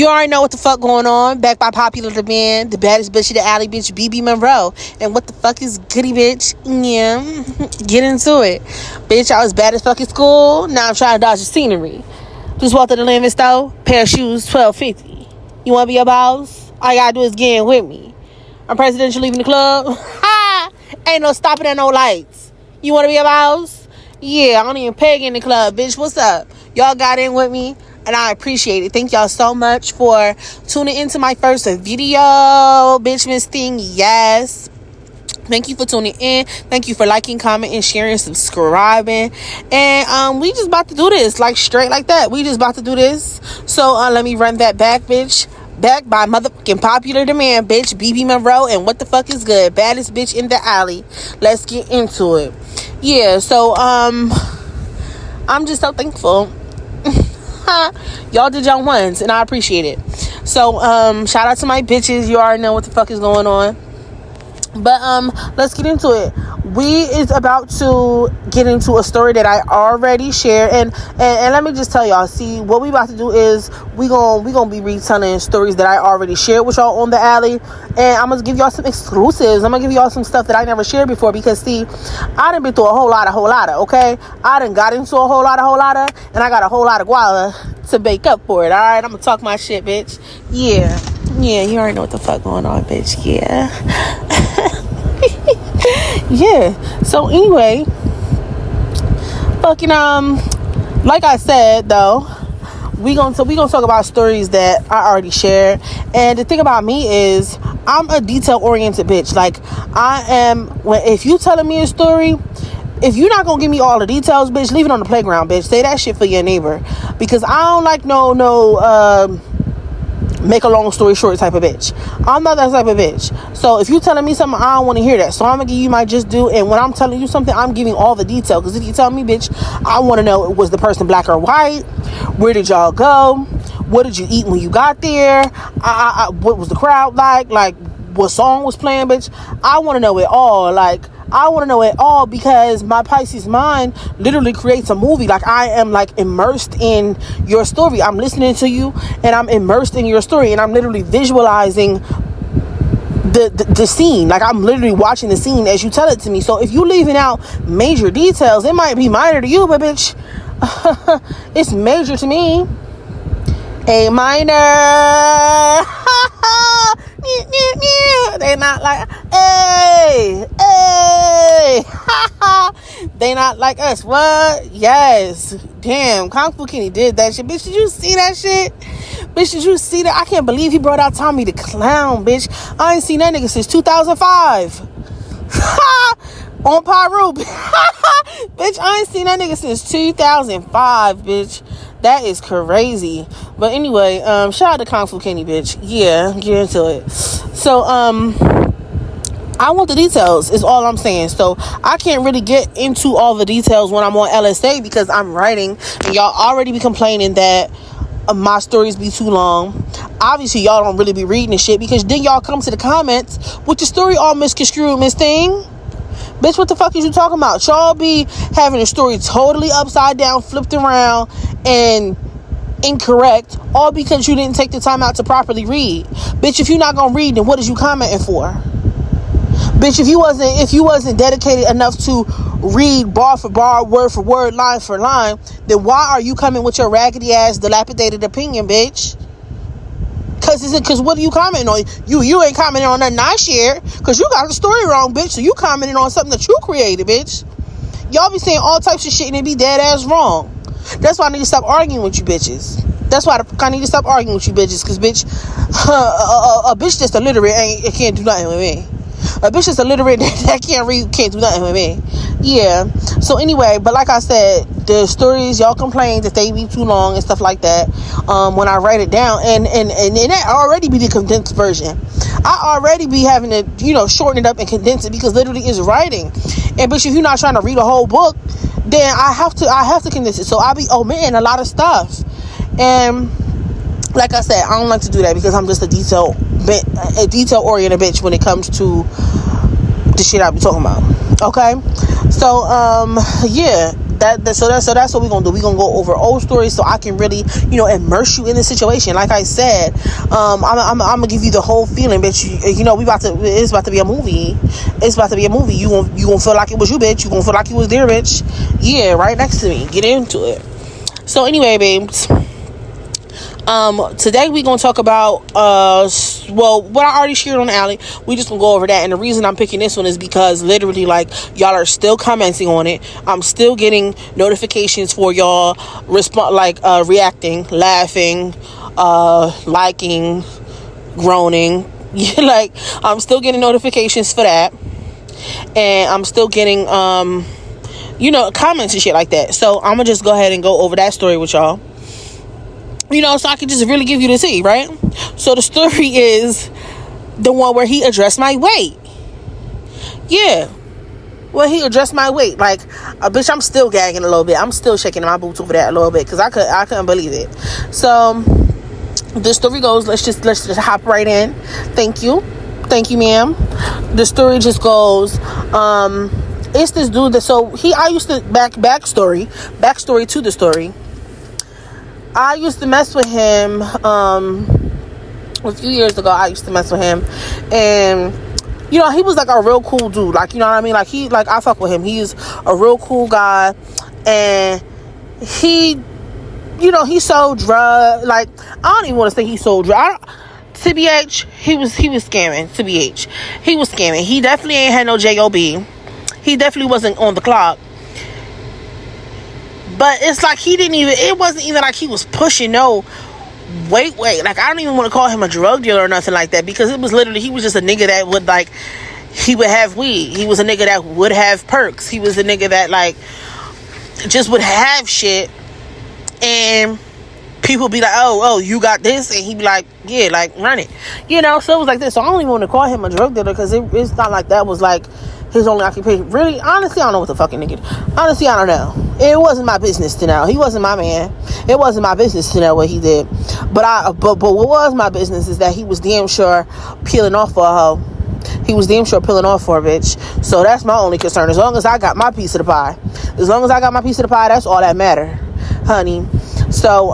You already know what the fuck going on. Back by popular demand, the baddest bitch of the alley, bitch, BBY MONROE. And what the fuck is goody, bitch? Yeah, get into it. Bitch, I was bad as fuck at school. Now I'm trying to dodge the scenery. Just walked to the Lemon store, pair of shoes, $12.50. You want to be a boss? All you gotta do is get in with me. I'm presidential leaving the club. Ha! Ain't no stopping at no lights. You want to be a boss? Yeah, I don't even peg in the club, bitch. What's up? Y'all got in with me, and I appreciate it. Thank y'all so much for tuning into my first video. Bitch, Miss Thing, yes. Thank you for tuning in. Thank you for liking, commenting, sharing, subscribing. And we just about to do this, like straight like that. We just about to do this. So let me run that back, bitch. Back by motherfucking popular demand, bitch. BBY MONROE, and what the fuck is good? Baddest bitch in the alley. Let's get into it. Yeah, so I'm just so thankful. Y'all did y'all ones, and I appreciate it. So shout out to my bitches. You already know what the fuck is going on. But let's get into it. We is about to get into a story that I already shared, and let me just tell y'all, see, what we about to do is we gonna be retelling stories that I already shared with y'all on the alley, and I'm gonna give y'all some exclusives. I'm gonna give y'all some stuff that I never shared before, because see, I done been through a whole lot of, okay? I done got into a whole lot of, and I got a whole lot of guava to bake up for it. All right, I'm gonna talk my shit, bitch. Yeah, you already know what the fuck going on, bitch. Yeah. Yeah, so anyway, fucking like I said though, we gonna talk about stories that I already shared. And the thing about me is I'm a detail oriented bitch. Like, I am, if you telling me a story, if you're not gonna give me all the details, bitch, leave it on the playground, bitch. Say that shit for your neighbor, because I don't like no make a long story short type of bitch. I'm not that type of bitch. So if you telling me something, I don't want to hear that. So I'm gonna give you my just do, and when I'm telling you something, I'm giving all the detail. Because if you tell me, bitch, I want to know, was the person black or white? Where did y'all go? What did you eat when you got there? What was the crowd like? Like, what song was playing, bitch? I want to know it all. Like, I want to know it all, because my Pisces mind literally creates a movie. Like, I am like immersed in your story. I'm listening to you, and I'm immersed in your story, and I'm literally visualizing the scene. Like, I'm literally watching the scene as you tell it to me. So if you leaving out major details, it might be minor to you, but bitch, it's major to me. A minor. They not like, hey, they not like us. What? Yes. Damn, Kung Fu Kenny did that shit. Bitch, did you see that shit? Bitch, did you see that? I can't believe he brought out Tommy the Clown, bitch. I ain't seen that nigga since 2005. On Pyro. Bitch, I ain't seen that nigga since 2005, bitch. That is crazy. But anyway, shout out to Kung Fu Kenny, bitch. Yeah, get into it. So, I want the details, is all I'm saying. So I can't really get into all the details when I'm on LSA, because I'm writing, and y'all already be complaining that my stories be too long. Obviously, y'all don't really be reading and shit, because then y'all come to the comments with the story all misconstrued, Miss Thing. Bitch, what the fuck is you talking about? Y'all be having a story totally upside down, flipped around, and incorrect, all because you didn't take the time out to properly read. Bitch, if you're not gonna read, then what is you commenting for? Bitch, if you wasn't dedicated enough to read bar for bar, word for word, line for line, then why are you coming with your raggedy ass, dilapidated opinion, bitch? Cause what are you commenting on? You ain't commenting on nothing I shared, cause you got the story wrong, bitch. So you commenting on something that you created, bitch. Y'all be saying all types of shit and it be dead ass wrong. That's why I need to stop arguing with you bitches. That's why I need to stop arguing with you bitches, cause bitch, a bitch that's illiterate it can't do nothing with me. A bitch that's illiterate that can't read can't do nothing with me. Yeah. So anyway, but like I said, the stories y'all complain that they be too long and stuff like that. When I write it down, and that already be the condensed version. I already be having to, shorten it up and condense it, because literally it's writing. And bitch, if you're not trying to read a whole book, then I have to condense it. So I'll be omitting a lot of stuff. And like I said, I don't like to do that, because I'm just a detail oriented bitch when it comes to the shit I be talking about. Okay, so yeah, So that's what we're gonna do. We're gonna go over old stories so I can really, immerse you in the situation. Like I said, I'm gonna give you the whole feeling, bitch. It's about to be a movie. It's about to be a movie. You gonna feel like it was you, bitch. You gonna feel like you was there, bitch. Yeah, right next to me. Get into it. So anyway, babes. Today we gonna talk about what I already shared on the alley. We just gonna go over that, and the reason I'm picking this one is because literally, like, y'all are still commenting on it. I'm still getting notifications for y'all reacting, laughing, liking, groaning. Like, I'm still getting notifications for that, and I'm still getting comments and shit like that. So I'm gonna just go ahead and go over that story with y'all. So I can just really give you the tea, right? So the story is the one where he addressed my weight. Yeah. Well, he addressed my weight. Like, bitch, I'm still gagging a little bit. I'm still shaking my boots over that a little bit because I couldn't believe it. So the story goes, let's just hop right in. Thank you, ma'am. The story just goes, it's this dude that, I used to backstory to the story. I used to mess with him a few years ago. I used to mess with him, and he was like a real cool dude. Like, you know what I mean? Like, I fuck with him. He's a real cool guy, and he sold drugs. Like, I don't even want to say he sold drugs. TBH, he was scamming. TBH, he was scamming. He definitely ain't had no job. He definitely wasn't on the clock. But it's like it wasn't even like he was pushing no weight. Like, I don't even want to call him a drug dealer or nothing like that, because it was literally, he was just a nigga that would, like, he would have weed. He was a nigga that would have perks. He was a nigga that, like, just would have shit, and people be like, oh, you got this? And he'd be like, yeah, like, run it. So it was like this. So I don't even want to call him a drug dealer, because it's not like that was, like, his only occupation. Really, honestly, I don't know what the fucking nigga. Honestly, I don't know. It wasn't my business to know. He wasn't my man. It wasn't my business to know what he did. But what was my business is that he was damn sure peeling off for a hoe. He was damn sure peeling off for a bitch. So that's my only concern. As long as I got my piece of the pie. That's all that matter, honey. So,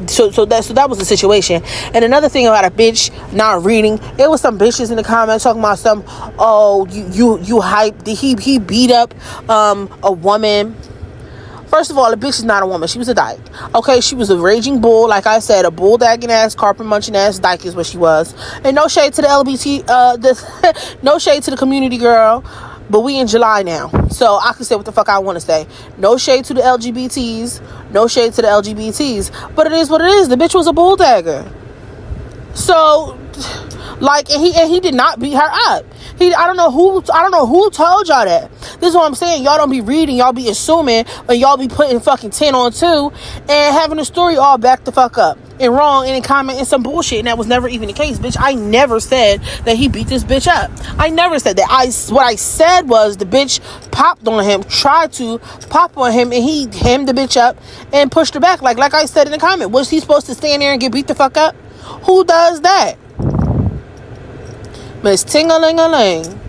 so that was the situation. And another thing about a bitch not reading, it was some bitches in the comments talking about some, you hyped, he beat up a woman. First of all, the bitch is not a woman. She was a dyke. Okay, she was a raging bull. Like I said, a bull-dagging ass, carpet munching ass dyke is what she was. And no shade to the LGBT, no shade to the community, girl. But we in July now, so I can say what the fuck I want to say. No shade to the LGBTs. No shade to the LGBTs. But it is what it is. The bitch was a bulldagger. So, like, and he did not beat her up. I don't know who told y'all that. This is what I'm saying. Y'all don't be reading. Y'all be assuming, and y'all be putting fucking 10 on 2 and having the story all back the fuck up and wrong and commenting some bullshit, and that was never even the case, bitch. I never said that he beat this bitch up. I never said that. What I said was the bitch popped on him, tried to pop on him, and he hemmed the bitch up and pushed her back. Like I said in the comment, was he supposed to stand there and get beat the fuck up? Who does that? Miss Ting-a-ling-a-ling.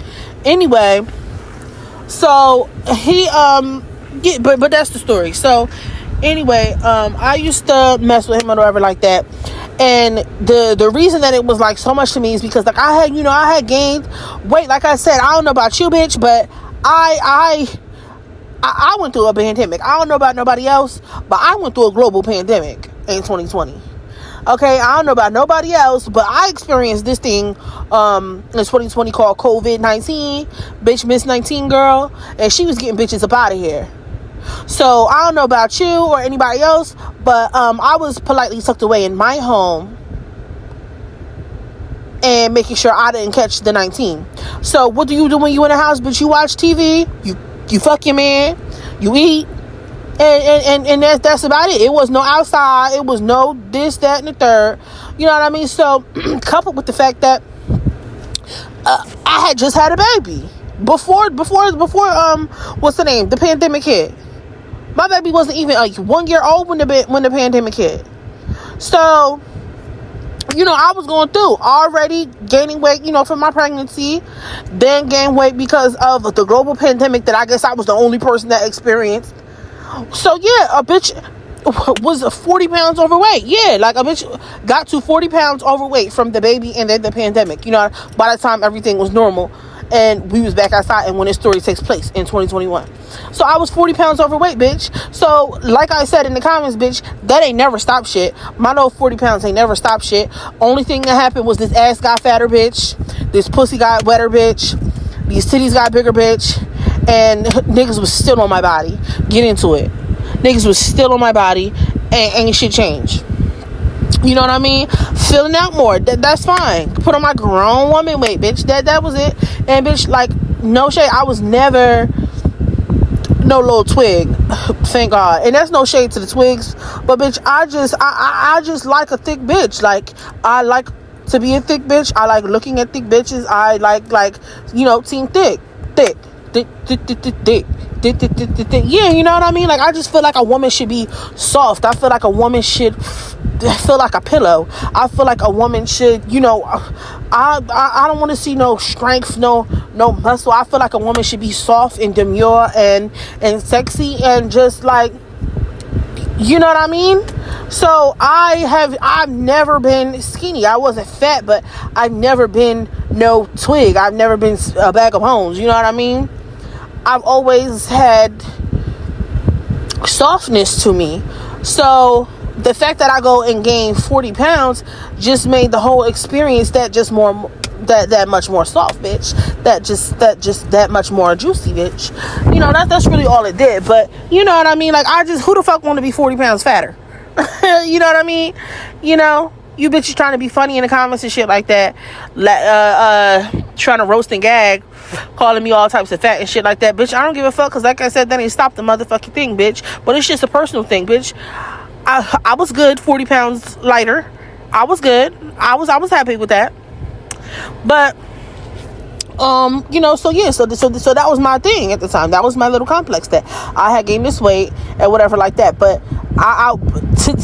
Anyway, so he but that's the story. So anyway, I used to mess with him or whatever like that, and the reason that it was like so much to me is because, like, I had gained weight. Like I said, I don't know about you, bitch, but I went through a pandemic. I don't know about nobody else, but I went through a global pandemic in 2020. Okay, I don't know about nobody else, but I experienced this thing in 2020 called COVID-19. Bitch, Miss 19 girl, and she was getting bitches up out of here. So I don't know about you or anybody else, but I was politely tucked away in my home and making sure I didn't catch the 19. So what do you do when you in the house? But you watch TV, you fuck your man, you eat, and that's about it. It was no outside, it was no this, that, and the third. You know what I mean? So coupled with the fact that I had just had a baby before what's the name? The pandemic hit. My baby wasn't even like 1 year old when the pandemic hit. So I was going through already gaining weight, from my pregnancy, then gained weight because of the global pandemic that I guess I was the only person that experienced. So yeah, a bitch was 40 pounds overweight. Yeah, like a bitch got to 40 pounds overweight from the baby and then the pandemic. By the time everything was normal and we was back outside, and when this story takes place in 2021. So I was 40 pounds overweight, bitch. So like I said in the comments, bitch, that ain't never stopped shit. My little 40 pounds ain't never stopped shit. Only thing that happened was this ass got fatter, bitch. This pussy got wetter, bitch. These titties got bigger, bitch. And niggas was still on my body. Get into it. Niggas was still on my body, and ain't shit changed. You know what I mean? Filling out more. That's fine. Put on my grown woman weight, bitch. That was it. And bitch, like, no shade. I was never no little twig. Thank God. And that's no shade to the twigs. But bitch, I just like a thick bitch. Like, I like to be a thick bitch. I like looking at thick bitches. I like team thick. Thick. Yeah, you know what I mean? Like, I just feel like a woman should be soft. I feel like a woman should feel like a pillow. I feel like a woman should, I don't want to see no strength, no muscle. I feel like a woman should be soft and demure and sexy and just like, you know what I mean? So I've never been skinny. I wasn't fat, but I've never been no twig. I've never been a bag of bones. You know what I mean? I've always had softness to me. So the fact that I go and gain 40 pounds just made the whole experience that much more soft, bitch. That much more juicy, bitch. That's really all it did. But you know what I mean? Like, who the fuck want to be 40 pounds fatter? You know what I mean? You bitches trying to be funny in the comments and shit like that, trying to roast and gag, calling me all types of fat and shit like that, bitch. I don't give a fuck, because like I said, that ain't stop the motherfucking thing, bitch. But it's just a personal thing, bitch. I was good, 40 pounds lighter. I was good. I was happy with that. But so that was my thing at the time. That was my little complex, that I had gained this weight and whatever like that. But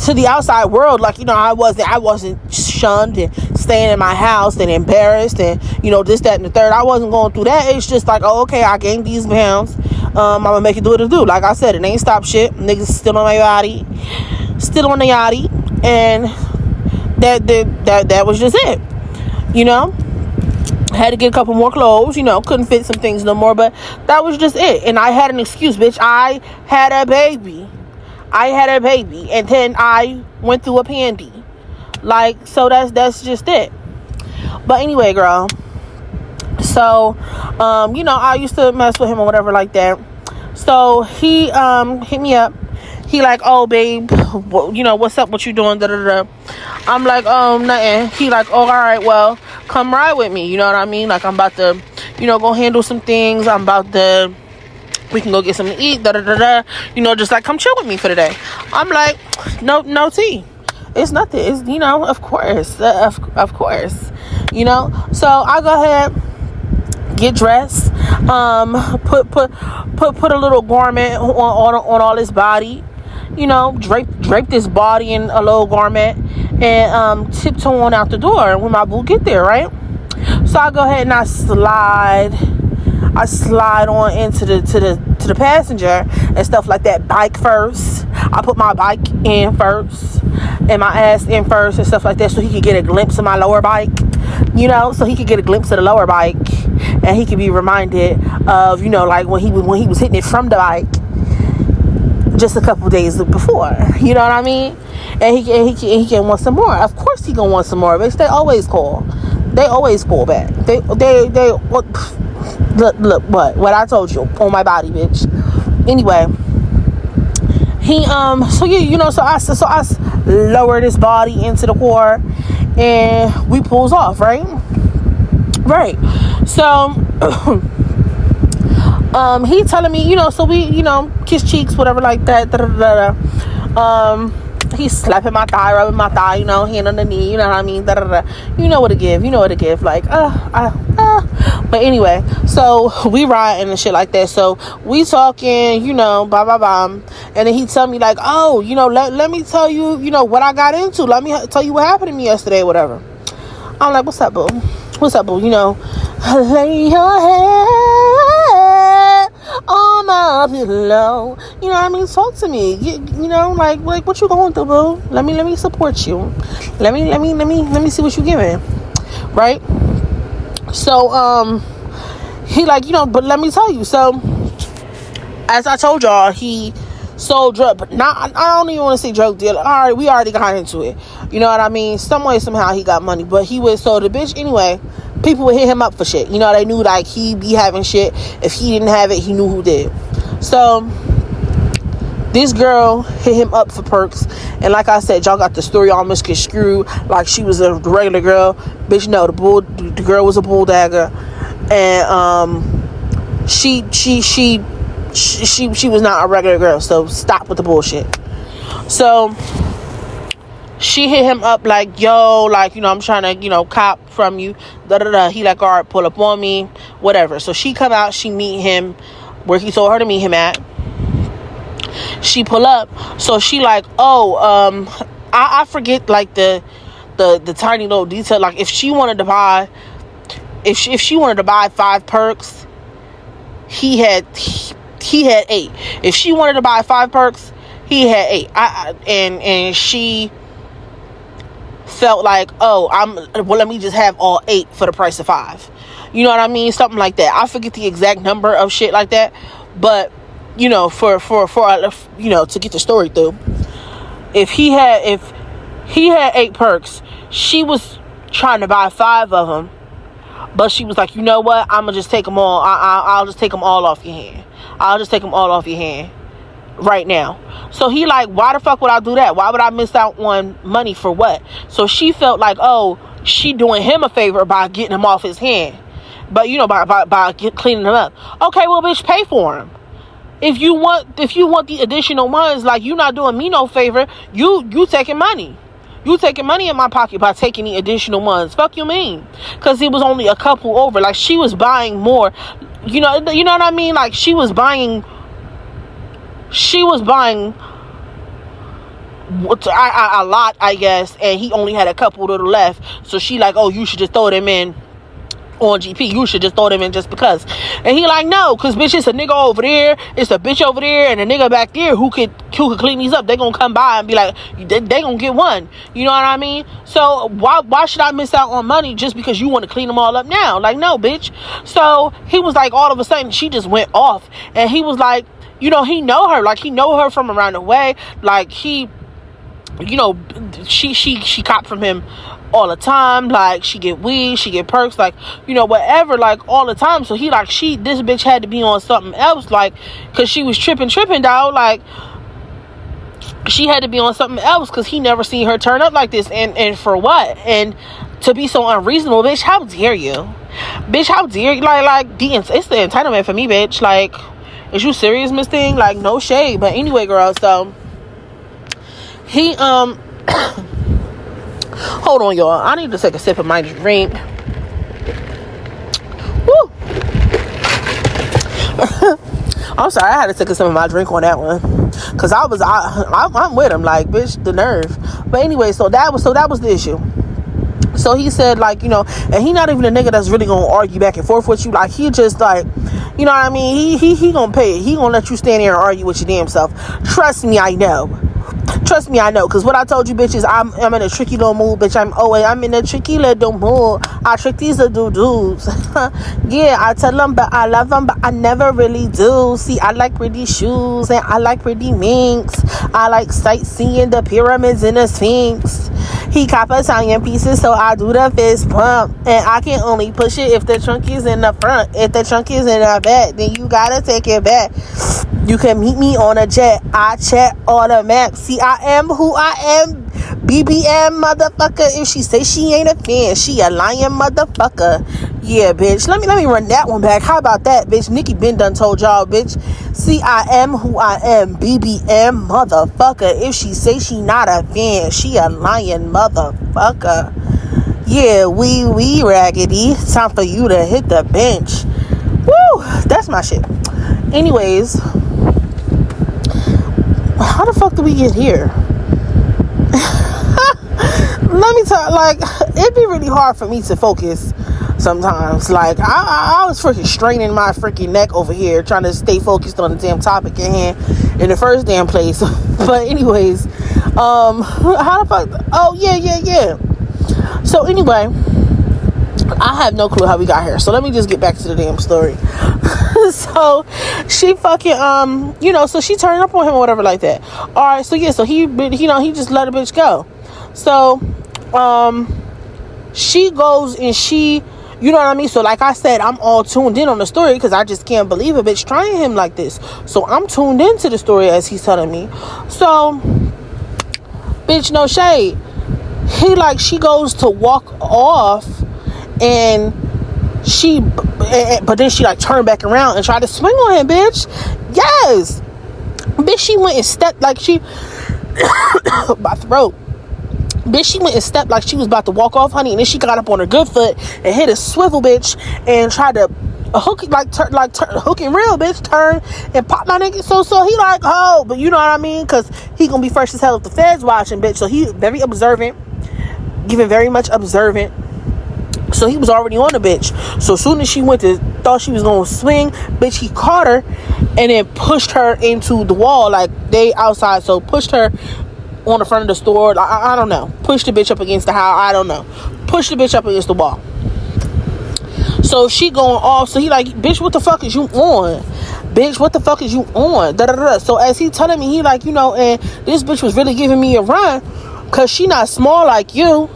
to the outside world, like, I wasn't shunned and staying in my house and embarrassed and this, that, and the third. I wasn't going through that. It's just like, oh, okay, I gained these pounds. I'm gonna make it do what it do. Like I said, it ain't stop shit. Niggas still on my body, still on the yachty, and that was just it. Had to get a couple more clothes, couldn't fit some things no more, but that was just it. And I had an excuse, bitch. I had a baby, and then I went through a pandy. Like, so that's just it. But anyway, girl, so I used to mess with him or whatever like that. So he hit me up. He like, oh babe, what's up, what you doing, da da da. I'm like, nothing. He like, oh, all right, well, come ride with me, you know what I mean? Like, I'm about to go handle some things. We can go get something to eat, da da da da, just like, come chill with me for the day. I'm like, no tea, it's nothing. It's, of course, of course, so I go ahead, get dressed, put a little garment on all his body, drape this body in a little garment, and tiptoe on out the door when my boo get there, right? So I go ahead and I slide on into the passenger and stuff like that. Bike first. I put my bike in first and my ass in first and stuff like that, so he could get a glimpse of my lower bike, so he could get a glimpse of the lower bike, and he could be reminded of, like when he was hitting it from the bike just a couple days before, you know what I mean? And he can want some more. Of course he gonna want some more, bitch. They always call back. They look what I told you on my body, bitch. Anyway, he so I lowered his body into the car and we pulls off, right. So he telling me, so we, kiss cheeks, whatever like that, da, da, da, da. He's slapping my thigh, rubbing my thigh, hand on the knee, you know what I mean, da, da, da. You know what to give, like, but But anyway, so we riding and shit like that. So we talking, you know, blah blah blah. And then he tell me like, oh, you know, let me tell you, you know, what I got into. Let me tell you what happened to me yesterday, whatever. I'm like, what's up, boo? What's up, boo? You know, lay your head on my pillow. You know what I mean? Talk to me. You know, like what you going through, boo? Let me support you. Let me see what you giving. Right? So, he like, you know, but let me tell you. So, as I told y'all, he sold drugs, but not, I don't even want to say drug dealer. All right, we already got into it. You know what I mean? Some way, somehow, he got money, but he would, so the bitch, anyway, people would hit him up for shit. You know, they knew, like, he be having shit. If he didn't have it, he knew who did. So, this girl hit him up for perks, and like I said, y'all got the story almost misconstrued, like she was a regular girl. Bitch, no, the girl was a bulldagger, and, she was not a regular girl, so stop with the bullshit. So she hit him up like, yo, like, you know, I'm trying to, you know, cop from you, da da da. He like, all right, pull up on me, whatever. So she come out, she meet him where he told her to meet him at. She pull up, so she like, oh, I forget like the tiny little detail, like if she wanted to buy 5 perks, he had 8. If she wanted to buy 5 perks, he had 8. And she felt like, oh, let me just have all 8 for the price of 5. You know what I mean? Something like that. I forget the exact number of shit like that, but you know, for you know, to get the story through, if he had 8 perks, she was trying to buy 5 of them. But she was like, you know what? I'm going to just take them all. I'll just take them all off your hand. I'll just take them all off your hand right now. So he like, why the fuck would I do that? Why would I miss out on money for what? So she felt like, oh, she doing him a favor by getting him off his hand. But, you know, by cleaning him up. Okay, well, bitch, pay for him. If you want the additional ones, like, you not doing me no favor. You taking money. You taking money in my pocket by taking the additional ones. Fuck you mean? Because it was only a couple over. Like, she was buying more. You know what I mean? Like, she was buying a lot, I guess. And he only had a couple little left. So she like, oh, you should just throw them in on GP. You should just throw them in just because. And he like, no, because bitch, it's a nigga over there, it's a bitch over there, and a nigga back there who could clean these up. They gonna come by and be like, they gonna get one. You know what I mean? So why should I miss out on money just because you want to clean them all up now? Like, no, bitch. So he was like, all of a sudden she just went off, and he was like, you know, he know her, like he know her from around the way, like he, you know, she copped from him all the time. Like, she get weed, she get perks, like, you know, whatever, like, all the time. So he like, this bitch had to be on something else, like, because she was tripping, dog. Like, she had to be on something else because he never seen her turn up like this. And for what? And to be so unreasonable, bitch, how dare you? Bitch, how dare you? Like, it's the entitlement for me, bitch. Like, is you serious, Miss Thing? Like, no shade. But anyway, girl, so he, hold on, y'all. I need to take a sip of my drink. Woo! I'm sorry, I had to take a sip of my drink on that one. Cause I'm with him, like, bitch, the nerve. But anyway, so that was the issue. So he said, like, you know, and he not even a nigga that's really gonna argue back and forth with you. Like, he just like, you know what I mean? He gonna pay it. He gonna let you stand there and argue with your damn self. Trust me, I know. Because what I told you, bitches, I'm in a tricky little mood, bitch. I'm in a tricky little mood. I trick these little dudes. Yeah, I tell them, but I love them, but I never really do. See, I like pretty shoes, and I like pretty minks. I like sightseeing the pyramids and the Sphinx. He cop Italian pieces, so I do the fist pump. And I can only push it if the trunk is in the front. If the trunk is in the back, then you gotta take it back. You can meet me on a jet. I check all the maps. See, I am who I am. BBM motherfucker. If she say she ain't a fan, she a lying motherfucker. Yeah, bitch. Let me run that one back. How about that, bitch? Nikki Ben done told y'all, bitch. See, I am who I am. BBM motherfucker. If she say she not a fan, she a lying motherfucker. Yeah, we raggedy. Time for you to hit the bench. Woo! That's my shit. Anyways, how the fuck did we get here? Let me tell, like, it'd be really hard for me to focus sometimes. Like, I was freaking straining my freaking neck over here trying to stay focused on the damn topic at hand in the first damn place. But anyways, how the fuck? Oh yeah. So anyway, I have no clue how we got here. So let me just get back to the damn story. So she fucking so she turned up on him or whatever like that. All right, so yeah, so he just let a bitch go. So she goes and she, you know what I mean? So like I said, I'm all tuned in on the story because I just can't believe a bitch trying him like this. So I'm tuned into the story as he's telling me. So bitch, no shade. She goes to walk off and but then she like turned back around and tried to swing on him, bitch. Yes. Bitch, she went and stepped like she my throat. Bitch, she went and stepped like she was about to walk off, honey, and then she got up on her good foot and hit a swivel, bitch, and tried to hook it hook and reel, bitch, turn and pop my nigga. So he like, oh, but you know what I mean, because he gonna be fresh as hell if the feds watching, bitch. So he very observant, giving very much observant. So he was already on the bitch. So as soon as she thought she was gonna swing, bitch, he caught her and then pushed her into the wall, like they outside. So pushed her on the front of the store. I don't know. Pushed the bitch up against the house. I don't know. Pushed the bitch up against the wall. So she going off. So he like, bitch, what the fuck is you on? Bitch, what the fuck is you on? Da da da. So as he telling me, he like, and this bitch was really giving me a run because she not small like you.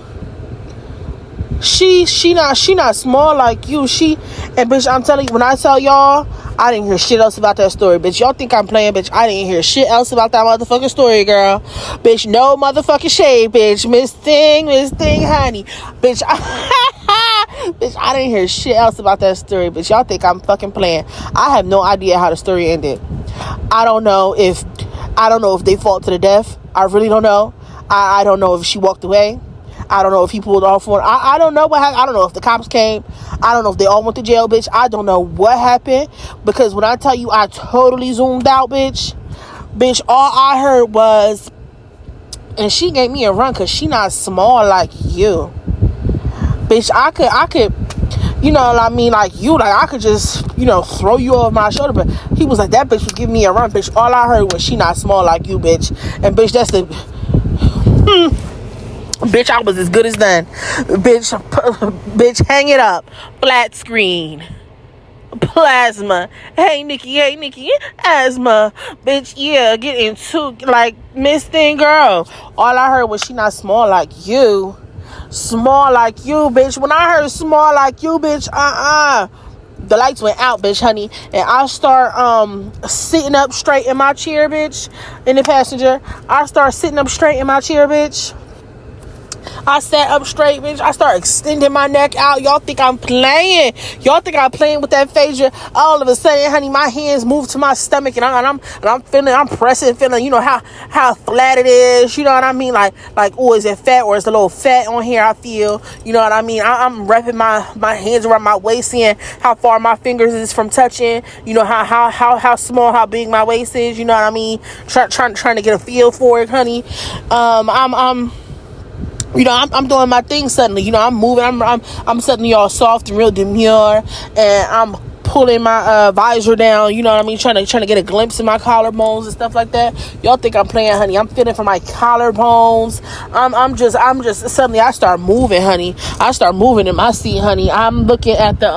She not small like you. And bitch, I'm telling you, when I tell y'all, I didn't hear shit else about that story, bitch. Y'all think I'm playing, bitch. I didn't hear shit else about that motherfucking story, girl. Bitch, no motherfucking shade, bitch. Miss Thing, honey. Bitch, bitch, I didn't hear shit else about that story, bitch. Y'all think I'm fucking playing. I have no idea how the story ended. I don't know if they fought to the death. I really don't know. I don't know if she walked away. I don't know if he pulled off on. I don't know what happened. I don't know if the cops came. I don't know if they all went to jail, bitch. I don't know what happened. Because when I tell you I totally zoomed out, bitch, all I heard was, and she gave me a run because she not small like you. Bitch, I could, you know what I mean, like you, like I could just, throw you over my shoulder. But he was like, that bitch was giving me a run, bitch. All I heard was she not small like you, bitch. And bitch, that's the... Bitch, I was as good as done. Bitch, hang it up. Flat screen. Plasma. Hey, Nikki. Asthma. Bitch, yeah, get into, like, Miss Thing Girl. All I heard was she not small like you. Small like you, bitch. When I heard small like you, bitch, the lights went out, bitch, honey. And I start sitting up straight in my chair, bitch. In the passenger. I start sitting up straight in my chair, bitch. I sat up straight, bitch. I start extending my neck out. Y'all think I'm playing. Y'all think I'm playing with that phaser. All of a sudden, honey, my hands move to my stomach and I'm feeling, I'm pressing, feeling, how flat it is. You know what I mean? Like, oh, is it fat or is it a little fat on here? I feel, you know what I mean? I'm wrapping my hands around my waist, seeing how far my fingers is from touching. You know, how small, how big my waist is. You know what I mean? Trying to get a feel for it, honey. I'm doing my thing suddenly. I'm moving. I'm suddenly all soft and real demure, and I'm pulling my visor down. You know what I mean? Trying to get a glimpse of my collarbones and stuff like that. Y'all think I'm playing, honey? I'm feeling for my collarbones. I'm just suddenly I start moving, honey. I start moving in my seat, honey. I'm looking out the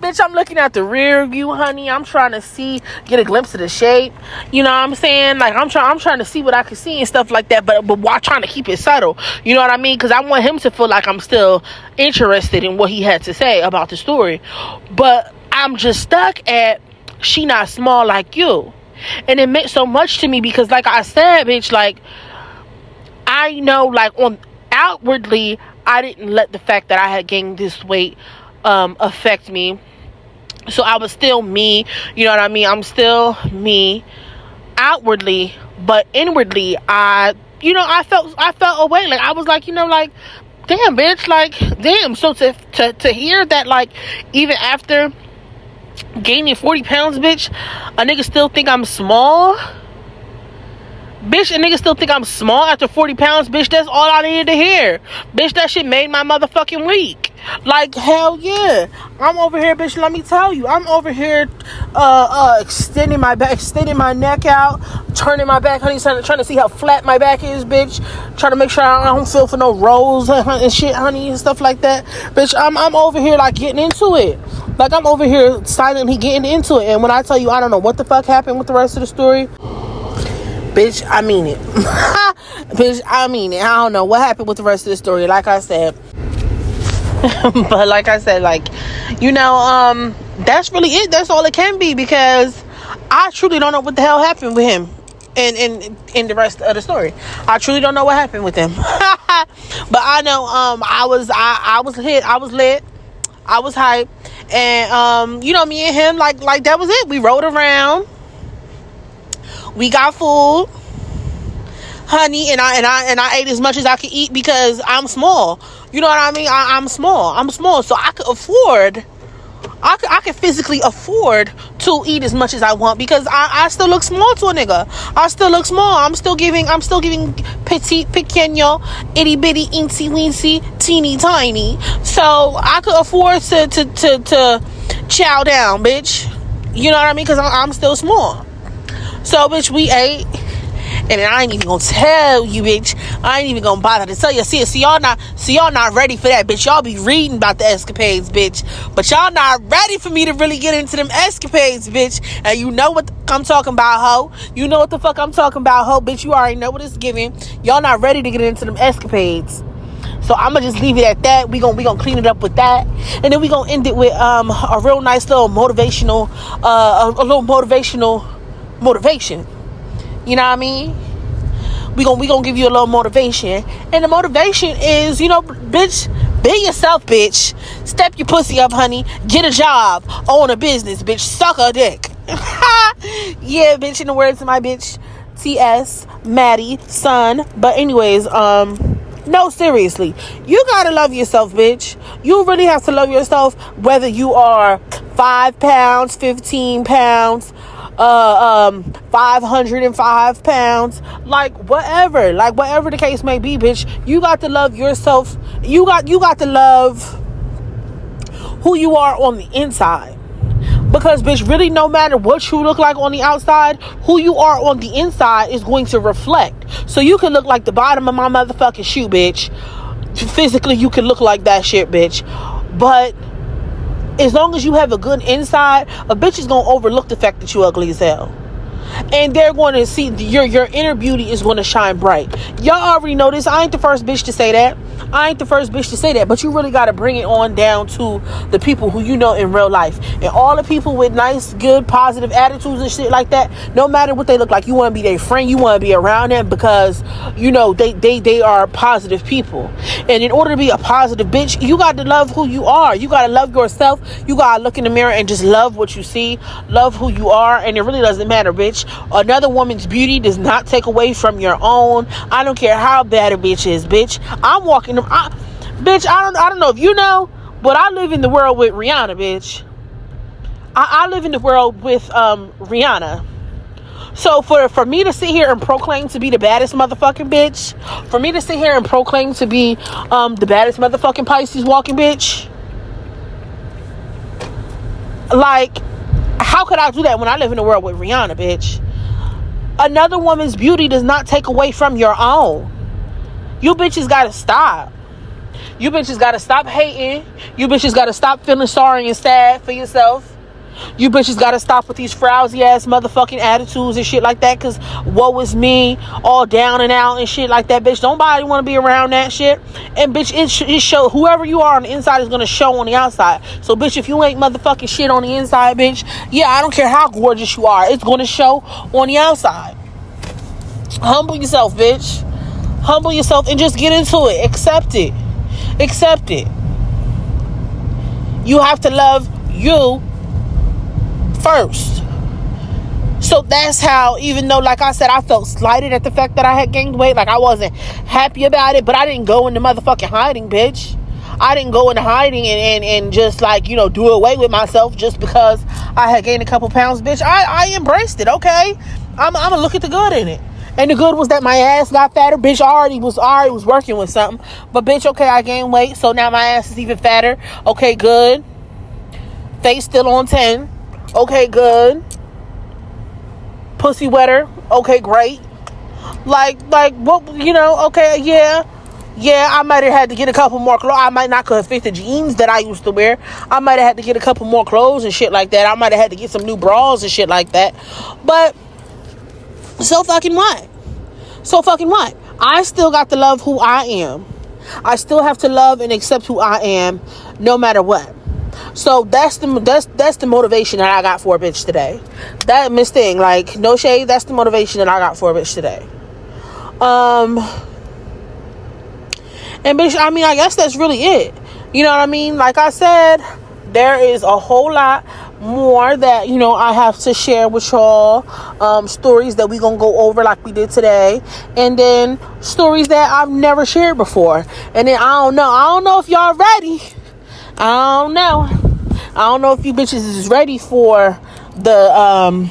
bitch, I'm looking at the rear view, honey. I'm trying to get a glimpse of the shape. You know what I'm saying? Like, I'm trying to see what I can see and stuff like that, but while trying to keep it subtle. You know what I mean? Because I want him to feel like I'm still interested in what he had to say about the story. But I'm just stuck at, she not small like you. And it meant so much to me because, like I said, bitch, like, I know, like, outwardly, I didn't let the fact that I had gained this weight affect me. So I was still me, you know what I mean? I'm still me outwardly, but inwardly I you know, I felt away. Like, I was like, you know, like, damn, bitch, like, damn. So to hear that, like, even after gaining 40 pounds, bitch, a nigga still think I'm small. Bitch, a nigga still think I'm small after 40 pounds, bitch. That's all I needed to hear. Bitch, that shit made my motherfucking week. Like, hell yeah. I'm over here, bitch, let me tell you. I'm over here extending my back, extending my neck out, turning my back, honey, trying to see how flat my back is, bitch. Trying to make sure I don't feel for no rolls and shit, honey, and stuff like that. Bitch, I'm over here, like, getting into it. Like, I'm over here silently getting into it. And when I tell you I don't know what the fuck happened with the rest of the story, bitch, I mean it. Bitch, I mean it. I don't know what happened with the rest of the story, like I said. But like I said, like, you know, that's really it. That's all it can be, because I truly don't know what the hell happened with him in the rest of the story. I truly don't know what happened with him. But I know I was hit, I was lit, I was hyped, and you know, me and him, like that was it. We rode around. We got food, honey, and I ate as much as I could eat, because I'm small. You know what I mean? I'm small, so I could afford. I could physically afford to eat as much as I want, because I still look small to a nigga. I still look small. I'm still giving petite, pequeño, itty bitty, incy weensy, teeny tiny. So I could afford to chow down, bitch. You know what I mean? Because I'm still small. So, bitch, we ate, and I ain't even gonna tell you, bitch. I ain't even gonna bother to tell you. See, y'all not ready for that, bitch. Y'all be reading about the escapades, bitch, but y'all not ready for me to really get into them escapades, bitch. And you know what I'm talking about, ho. You know what the fuck I'm talking about, ho, bitch. You already know what it's giving. Y'all not ready to get into them escapades. So I'ma just leave it at that. We gonna clean it up with that, and then we gonna end it with a real nice little motivational, a little motivation. You know what I mean? We gonna give you a little motivation, and the motivation is, you know, bitch, be yourself, bitch. Step your pussy up, honey. Get a job, own a business, bitch. Suck a dick. Yeah, bitch. In the words of my bitch TS Maddie son. But anyways, no, seriously, you gotta love yourself, bitch. You really have to love yourself, whether you are 5 pounds, 15 pounds, 505 pounds, like whatever the case may be, bitch. You got to love yourself. You got to love who you are on the inside, because, bitch, really, no matter what you look like on the outside, who you are on the inside is going to reflect. So you can look like the bottom of my motherfucking shoe, bitch. Physically, you can look like that shit, bitch, but as long as you have a good inside, a bitch is gonna overlook the fact that you ugly as hell, and they're going to see your inner beauty is going to shine bright. Y'all already know this. I ain't the first bitch to say that. But you really got to bring it on down to the people who you know in real life, and all the people with nice, good, positive attitudes and shit like that. No matter what they look like, you want to be their friend. You want to be around them, because you know they are positive people. And in order to be a positive bitch, you got to love who you are. You got to love yourself. You got to look in the mirror and just love what you see, love who you are, and it really doesn't matter, bitch. Another woman's beauty does not take away from your own. I don't care how bad a bitch is, bitch. I'm walking them. Bitch, I don't know if you know, but I live in the world with Rihanna, bitch. I live in the world with Rihanna. So for me to sit here and proclaim to be the baddest motherfucking bitch, for me to sit here and proclaim to be the baddest motherfucking Pisces walking bitch, like, how could I do that when I live in the world with Rihanna, bitch? Another woman's beauty does not take away from your own. You bitches gotta stop. You bitches gotta stop hating. You bitches gotta stop feeling sorry and sad for yourself. You bitches gotta stop with these frowsy ass motherfucking attitudes and shit like that, because woe is me, all down and out and shit like that, bitch. Nobody want to be around that shit. And bitch, it show, whoever you are on the inside is gonna show on the outside. So bitch, if you ain't motherfucking shit on the inside, bitch, yeah, I don't care how gorgeous you are, it's gonna show on the outside. Humble yourself, bitch. Humble yourself and just get into it. Accept it. You have to love you first. So that's how, even though, like I said, I felt slighted at the fact that I had gained weight, like I wasn't happy about it, but I didn't go into motherfucking hiding, bitch. I didn't go into hiding and just, like, you know, do away with myself just because I had gained a couple pounds, bitch. I embraced it, okay? I'm gonna look at the good in it. And the good was that my ass got fatter, bitch. I already was working with something. But, bitch, okay, I gained weight, so now my ass is even fatter. Okay, good. Face still on 10. Okay, good. Pussy wetter. Okay, great. Like, what, you know, okay, yeah, I might have had to get a couple more clothes. I might not could fit the jeans that I used to wear. I might have had to get a couple more clothes and shit like that. I might have had to get some new bras and shit like that. But, so fucking what? So fucking what? I still got to love who I am. I still have to love and accept who I am, no matter what. So that's the motivation that I got for a bitch today. That Miss Thing, like, no shade, that's the motivation that I got for a bitch today. And bitch, I mean, I guess that's really it. You know what I mean? Like I said, there is a whole lot more that, you know, I have to share with y'all. Stories that we gonna go over like we did today, and then stories that I've never shared before. And then I don't know if y'all ready. I don't know if you bitches is ready for the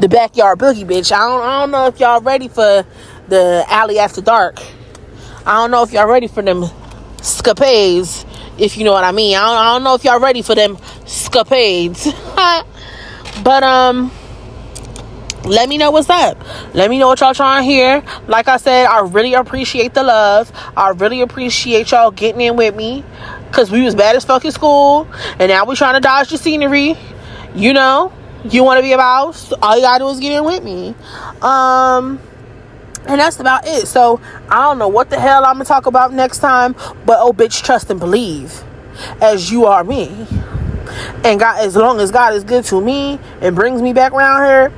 backyard boogie, bitch. I don't know if y'all ready for the alley after dark. I don't know if y'all ready for them scapades, if you know what I mean. I don't know if y'all ready for them scapades. But let me know what's up. Let me know what y'all trying to hear. Like I said, I really appreciate the love. I really appreciate y'all getting in with me, because we was bad as fuck in school, and now we trying to dodge the scenery. You know, you want to be a mouse, all you gotta do is get in with me. And that's about it. So I don't know what the hell I'm gonna talk about next time, but oh bitch, trust and believe as you are me. And God, as long as God is good to me and brings me back around here,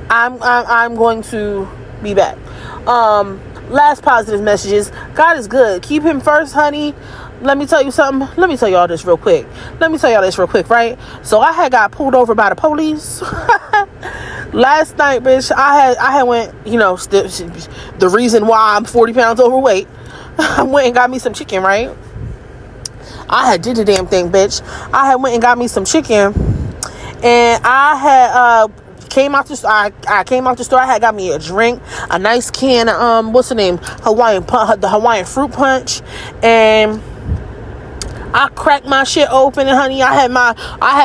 I'm going to be back. Last positive messages. God is good. Keep him first, honey. Let me tell you something. Let me tell y'all this real quick. Right? So I had got pulled over by the police last night, bitch. I had went, you know, the reason why I'm 40 pounds overweight. I went and got me some chicken, right? I had did the damn thing, bitch. I had went and got me some chicken, and I had came out the store. I came out the store. I had got me a drink, a nice can of what's the name, the Hawaiian fruit punch, and I cracked my shit open, and honey, I had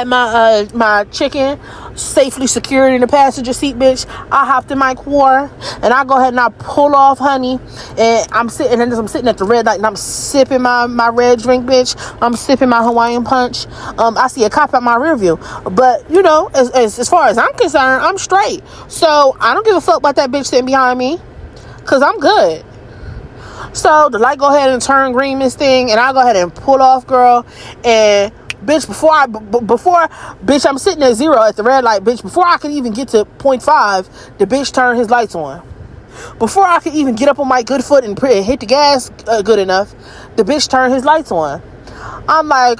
my chicken safely secured in the passenger seat, bitch. I hopped in my car, and I go ahead and I pull off, honey, and I'm sitting at the red light, and I'm sipping my red drink, bitch. I'm sipping my Hawaiian punch. I see a cop at my rear view, but you know, as far as I'm concerned, I'm straight. So I don't give a fuck about that bitch sitting behind me, cause I'm good. So the light go ahead and turn green, Miss Thing, and I go ahead and pull off, girl. And bitch, bitch, I'm sitting at 0 at the red light, bitch. Before I could even get to 0.5, the bitch turned his lights on. Before I could even get up on my good foot and hit the gas good enough, the bitch turned his lights on. I'm like,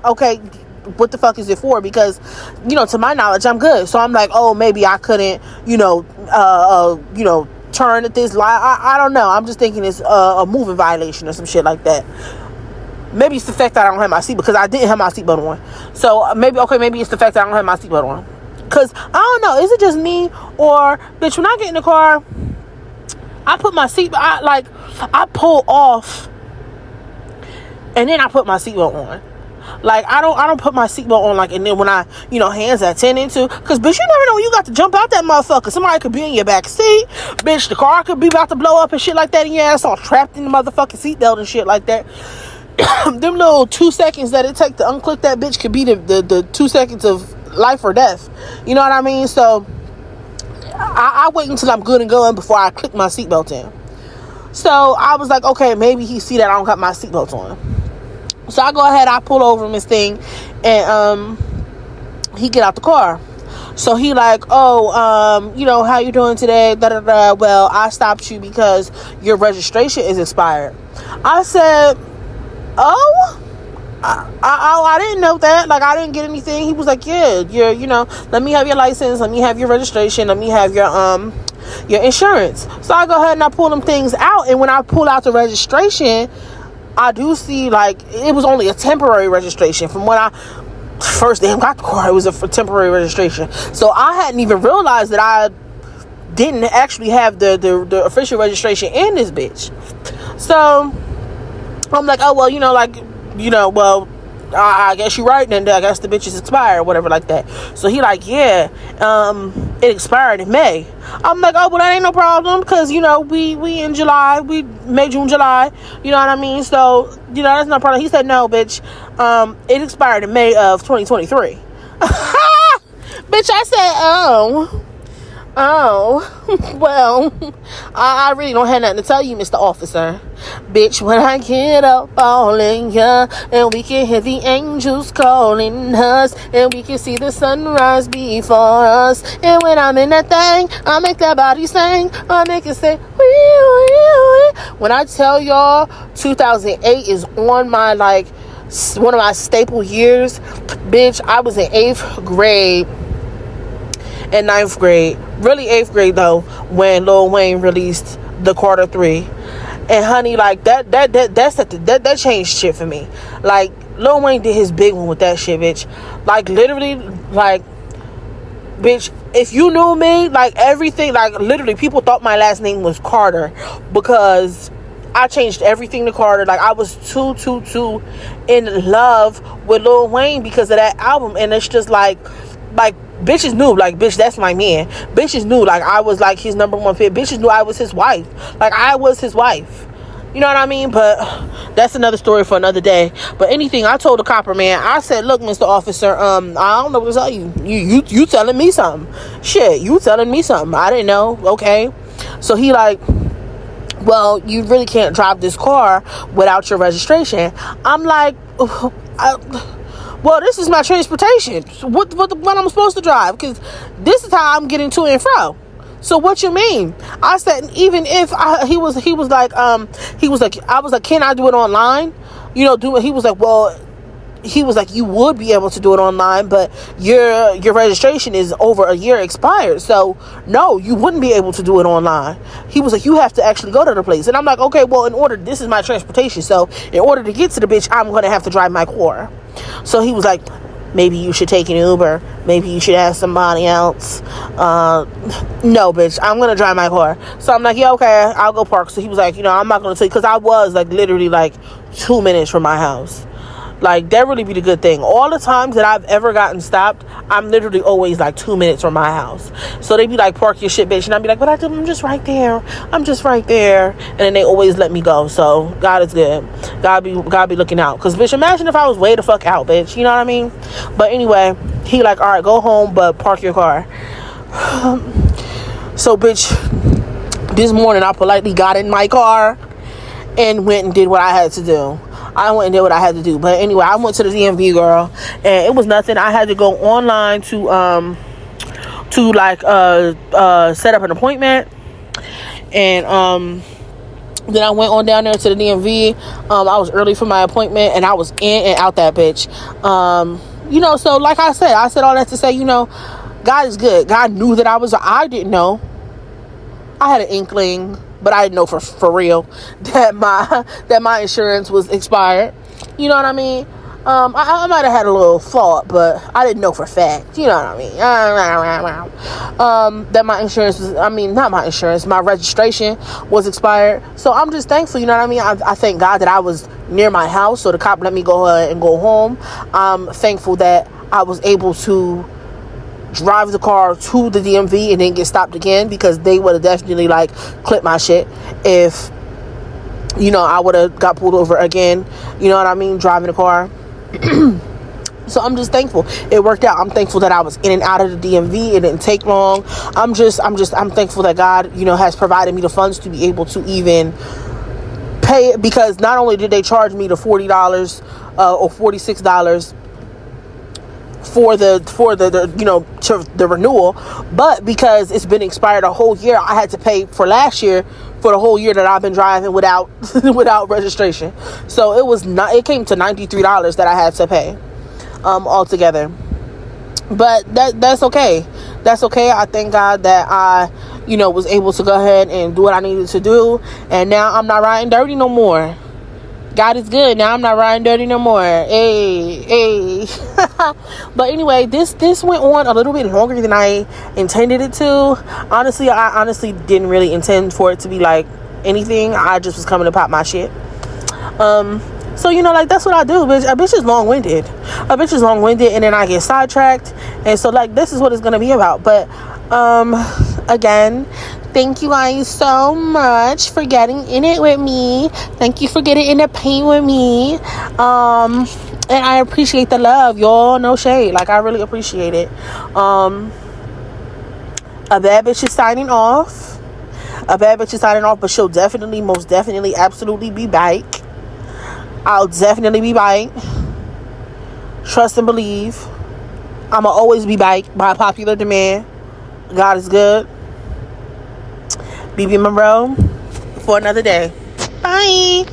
okay, what the fuck is it for? Because, you know, to my knowledge, I'm good. So I'm like, oh, maybe I couldn't, turn at this light. I don't know. I'm just thinking it's a moving violation or some shit like that. Maybe it's the fact that I don't have my seatbelt, because I didn't have my seatbelt on. So maybe it's the fact that I don't have my seatbelt on. Because I don't know. Is it just me, or bitch, when I get in the car, I put my seatbelt. I pull off, and then I put my seatbelt on. Like, I don't put my seatbelt on, like, and then when I, you know, hands at 10 into, because, bitch, you never know when you got to jump out that motherfucker. Somebody could be in your back seat, bitch, the car could be about to blow up and shit like that, and your ass all trapped in the motherfucking seatbelt and shit like that. Them little 2 seconds that it take to unclick that bitch could be the 2 seconds of life or death. You know what I mean? So, I wait until I'm good and going before I click my seatbelt in. So, I was like, okay, maybe he see that I don't got my seatbelt on. So I go ahead, I pull over Miss Thing, and he get out the car. So he like, oh, how you doing today? Da, da, da. Well, I stopped you because your registration is expired. I said, oh, I didn't know that. Like, I didn't get anything. He was like, yeah, let me have your license, let me have your registration, let me have your insurance. So I go ahead and I pull them things out, and when I pull out the registration, I do see, like, it was only a temporary registration. From when I first damn got the car, it was a temporary registration. So I hadn't even realized that I didn't actually have the official registration in this bitch. So I'm like, oh, well, well, I guess you're right then. I guess the bitch is expired or whatever like that. So he like, yeah, it expired in May. I'm like, oh, well, that ain't no problem, because, we in July, May, June, July, you know what I mean? So, that's no problem. He said, no, bitch, it expired in May of 2023. Bitch, I said, well, I really don't have nothing to tell you, Mr. Officer. Bitch, when I get up all in ya, and we can hear the angels calling us, and we can see the sunrise before us, and when I'm in that thing, I make that body sing, I make it say, wee, wee, wee. When I tell y'all, 2008 is on my, like, one of my staple years. Bitch, I was in 8th grade and 9th grade, really 8th grade though, when Lil Wayne released the Carter 3. And honey, like, that changed shit for me. Like, Lil Wayne did his big one with that shit, bitch. Like, literally, like, bitch, if you knew me, like, everything, like, literally, people thought my last name was Carter, because I changed everything to Carter. Like, I was too in love with Lil Wayne because of that album. And it's just like bitches knew, like, bitch, that's my man. Bitches knew, like, I was, like, his number one fit. Bitches knew I was his wife. Like, I was his wife. You know what I mean? But that's another story for another day. But anything, I told the copper man, I said, look, Mr. Officer, I don't know what to tell you. You telling me something. Shit, you telling me something. I didn't know. Okay. So he like, well, you really can't drive this car without your registration. I'm like, well, this is my transportation. What I'm supposed to drive? Because this is how I'm getting to and fro. So what you mean? I said, even if he was like, I was like, can I do it online? He was like, well, he was like, you would be able to do it online, but your registration is over a year expired. So no, you wouldn't be able to do it online. He was like, you have to actually go to the place. And I'm like, okay, well, this is my transportation. So in order to get to the bitch, I'm going to have to drive my car. So he was like, maybe you should take an Uber. Maybe you should ask somebody else. No, bitch, I'm going to drive my car. So I'm like, yeah, okay, I'll go park. So he was like, I'm not going to take, because I was like literally like 2 minutes from my house. Like, that really be the good thing. All the times that I've ever gotten stopped, I'm literally always like 2 minutes from my house. So they be like, park your shit, bitch. And I'd be like, but I'm just right there. I'm just right there. And then they always let me go. So God is good. God be looking out. Because, bitch, imagine if I was way the fuck out, bitch. You know what I mean? But anyway, he like, all right, go home, but park your car. So, bitch, this morning I politely got in my car and went and did what I had to do. I went and did what I had to do. But anyway, I went to the DMV, girl, and it was nothing. I had to go online to set up an appointment, and then I went on down there to the DMV. I was early for my appointment, and I was in and out that bitch. So like I said all that to say, God is good. God knew that I didn't know. I had an inkling, but I didn't know for real that my insurance was expired. You know what I mean? I might have had a little thought, but I didn't know for a fact. You know what I mean? That my insurance was, not my insurance, my registration was expired. So I'm just thankful, you know what I mean? I thank God that I was near my house, so the cop let me go ahead and go home. I'm thankful that I was able to drive the car to the DMV and then get stopped again, because they would have definitely like clipped my shit if I would have got pulled over again, you know what I mean, driving the car. So I'm just thankful it worked out. I'm thankful that I was in and out of the DMV. It didn't take long. I'm thankful that God has provided me the funds to be able to even pay it, because not only did they charge me the $40 or $46 for the you know, to the renewal, but because it's been expired a whole year, I had to pay for last year for the whole year that I've been driving without without registration. So it came to $93 that I had to pay altogether. But that's okay. That's okay. I thank God that I, you know, was able to go ahead and do what I needed to do, and now I'm not riding dirty no more. God is good. Now I'm not riding dirty no more. Hey. But anyway, this went on a little bit longer than I intended it to. Honestly, I honestly didn't really intend for it to be like anything. I just was coming to pop my shit. So, you know, like, that's what I do, bitch. A bitch is long-winded. And then I get sidetracked. And so, like, this is what it's going to be about. But, again, thank you guys so much for getting in it with me. Thank you for getting in the paint with me. And I appreciate the love, y'all. No shade. Like, I really appreciate it. A bad bitch is signing off. But she'll definitely, most definitely, absolutely be back. I'll definitely be back. Trust and believe. I'ma always be back by popular demand. God is good. BBY Monroe for another day. Bye.